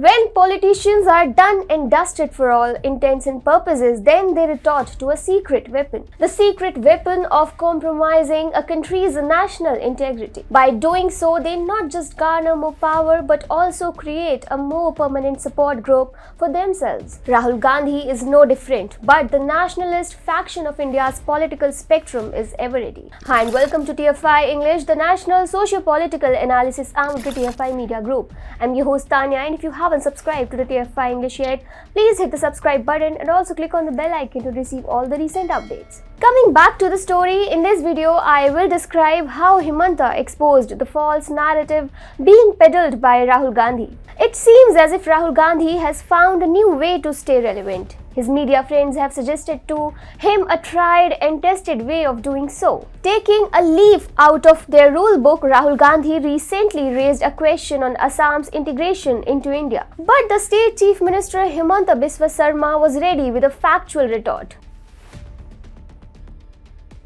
When politicians are done and dusted for all intents and purposes, then they resort to a secret weapon. The secret weapon of compromising a country's national integrity. By doing so, they not just garner more power but also create a more permanent support group for themselves. Rahul Gandhi is no different, but the nationalist faction of India's political spectrum is ever ready. Hi and welcome to TFI English, the national socio-political analysis arm of the TFI Media Group. I'm your host Tanya, and if you haven't subscribed to the TFI English yet, please hit the subscribe button and also click on the bell icon to receive all the recent updates. Coming back to the story, in this video I will describe how Himanta exposed the false narrative being peddled by Rahul Gandhi. It seems as if Rahul Gandhi has found a new way to stay relevant. His media friends have suggested to him a tried and tested way of doing so. Taking a leaf out of their rule book, Rahul Gandhi recently raised a question on Assam's integration into India. But the State Chief Minister Himanta Biswa Sarma was ready with a factual retort.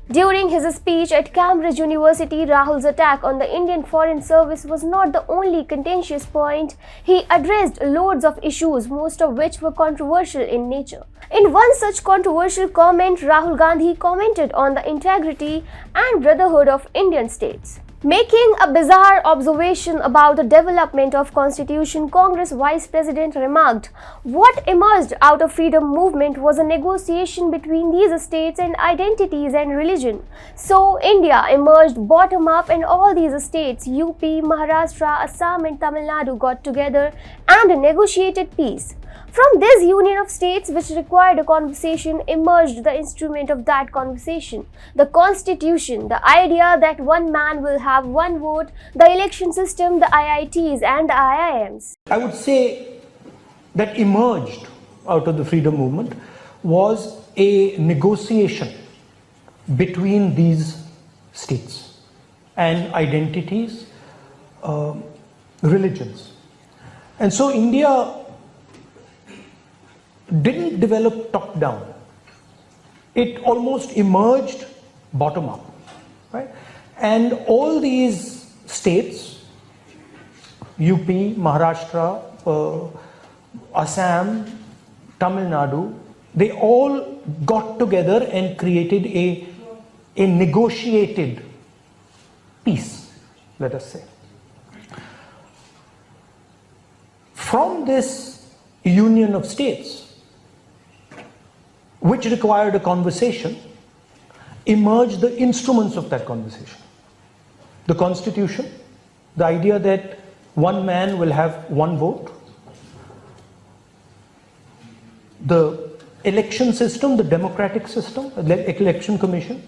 During his speech at Cambridge University, Rahul's attack on the Indian Foreign Service was not the only contentious point. He addressed loads of issues, most of which were controversial in nature. In one such controversial comment, Rahul Gandhi commented on the integrity and brotherhood of Indian states. Making a bizarre observation about the development of Constitution, Congress Vice President remarked, "What emerged out of freedom movement was a negotiation between these states and identities and religion. So India emerged bottom up and all these states, UP, Maharashtra, Assam and Tamil Nadu got together and negotiated peace. From this union of states which required a conversation emerged the instrument of that conversation, the Constitution, the idea that one man will have one vote, the election system, the IITs and the IIMs." I would say that emerged out of the freedom movement was a negotiation between these states and identities, religions. And so India didn't develop top down. It almost emerged bottom up, right? And all these states, UP, Maharashtra, Assam, Tamil Nadu, they all got together and created a negotiated peace, let us say. From this union of states, which required a conversation, emerged the instruments of that conversation. The Constitution, the idea that one man will have one vote, the election system, the democratic system, election commission,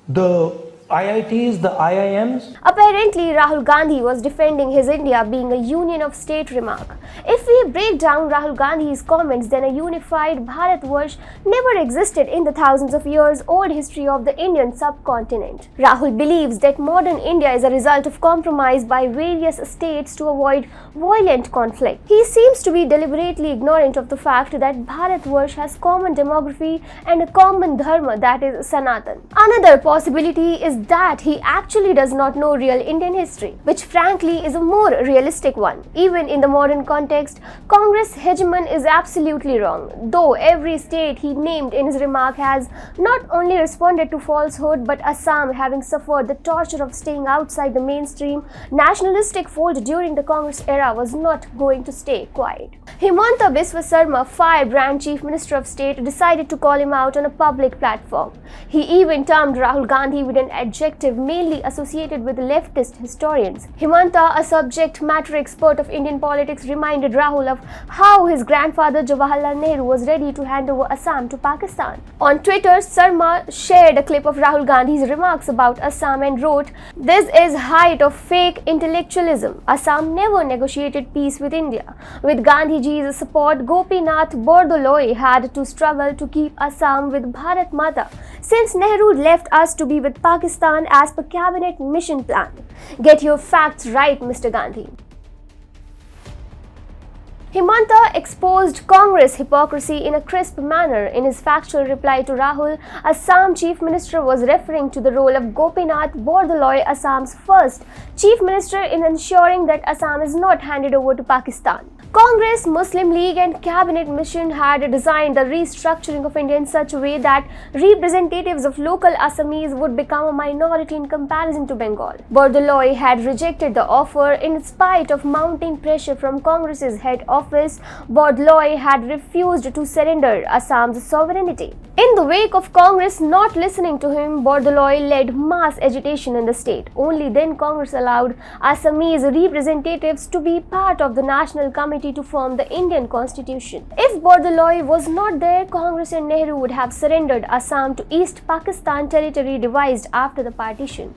the IITs, the IIMs. Apparently, Rahul Gandhi was defending his India being a union of state remark. If we break down Rahul Gandhi's comments, then a unified Bharatvarsh never existed in the thousands of years old history of the Indian subcontinent. Rahul believes that modern India is a result of compromise by various states to avoid violent conflict. He seems to be deliberately ignorant of the fact that Bharatvarsh has common demography and a common dharma, that is Sanatan. Another possibility is that he actually does not know real Indian history, which frankly is a more realistic one. Even in the modern context, Congress hegemon is absolutely wrong, though every state he named in his remark has not only responded to falsehood, but Assam, having suffered the torture of staying outside the mainstream nationalistic fold during the Congress era, was not going to stay quiet. Himanta Biswa Sarma, firebrand Chief Minister of State, decided to call him out on a public platform. He even termed Rahul Gandhi with an adjective mainly associated with leftist historians. Himanta, a subject matter expert of Indian politics, reminded Rahul of how his grandfather Jawaharlal Nehru was ready to hand over Assam to Pakistan. On Twitter, Sarma shared a clip of Rahul Gandhi's remarks about Assam and wrote, "This is height of fake intellectualism. Assam never negotiated peace with India. With Gandhiji's support, Gopinath Bordoloi had to struggle to keep Assam with Bharat Mata since Nehru left us to be with Pakistan as per cabinet mission plan. Get your facts right, Mr. Gandhi." Himanta exposed Congress hypocrisy in a crisp manner. In his factual reply to Rahul, Assam Chief Minister was referring to the role of Gopinath Bordoloi, Assam's first Chief Minister, in ensuring that Assam is not handed over to Pakistan. Congress, Muslim League and Cabinet Mission had designed the restructuring of India in such a way that representatives of local Assamese would become a minority in comparison to Bengal. Bordoloi had rejected the offer in spite of mounting pressure from Congress's head office. Bordoloi had refused to surrender Assam's sovereignty. In the wake of Congress not listening to him, Bordoloi led mass agitation in the state. Only then Congress allowed Assamese representatives to be part of the National Committee to form the Indian Constitution. If Bordoloi was not there, Congress and Nehru would have surrendered Assam to East Pakistan territory devised after the partition.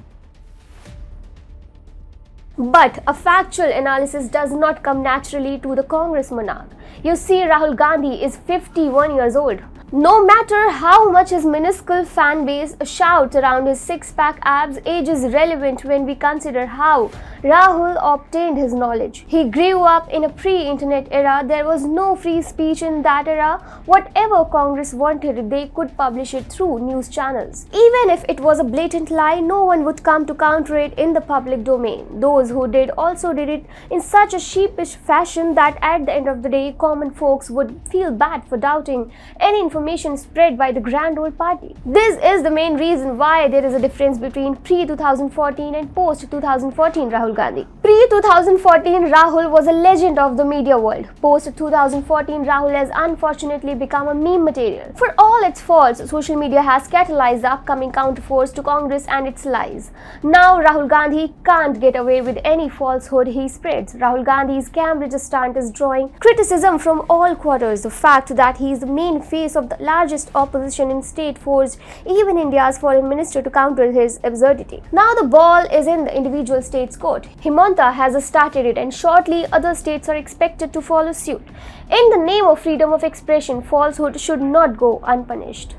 But a factual analysis does not come naturally to the Congress monarch. You see, Rahul Gandhi is 51 years old. No matter how much his minuscule fan base shouts around his six-pack abs, age is relevant when we consider how Rahul obtained his knowledge. He grew up in a pre-internet era. There was no free speech in that era. Whatever Congress wanted, they could publish it through news channels. Even if it was a blatant lie, no one would come to counter it in the public domain. Those who did also did it in such a sheepish fashion that at the end of the day, common folks would feel bad for doubting any information spread by the grand old party. This is the main reason why there is a difference between pre-2014 and post-2014 Rahul Gandhi. Pre-2014 Rahul was a legend of the media world. Post-2014 Rahul has unfortunately become a meme material. For all its faults, social media has catalyzed the upcoming counterforce to Congress and its lies. Now Rahul Gandhi can't get away with any falsehood he spreads. Rahul Gandhi's Cambridge stunt is drawing criticism from all quarters. The fact that he is the main face of the largest opposition in state forced even India's foreign minister to counter his absurdity. Now the ball is in the individual states' court. Himanta has started it and shortly other states are expected to follow suit. In the name of freedom of expression, falsehood should not go unpunished.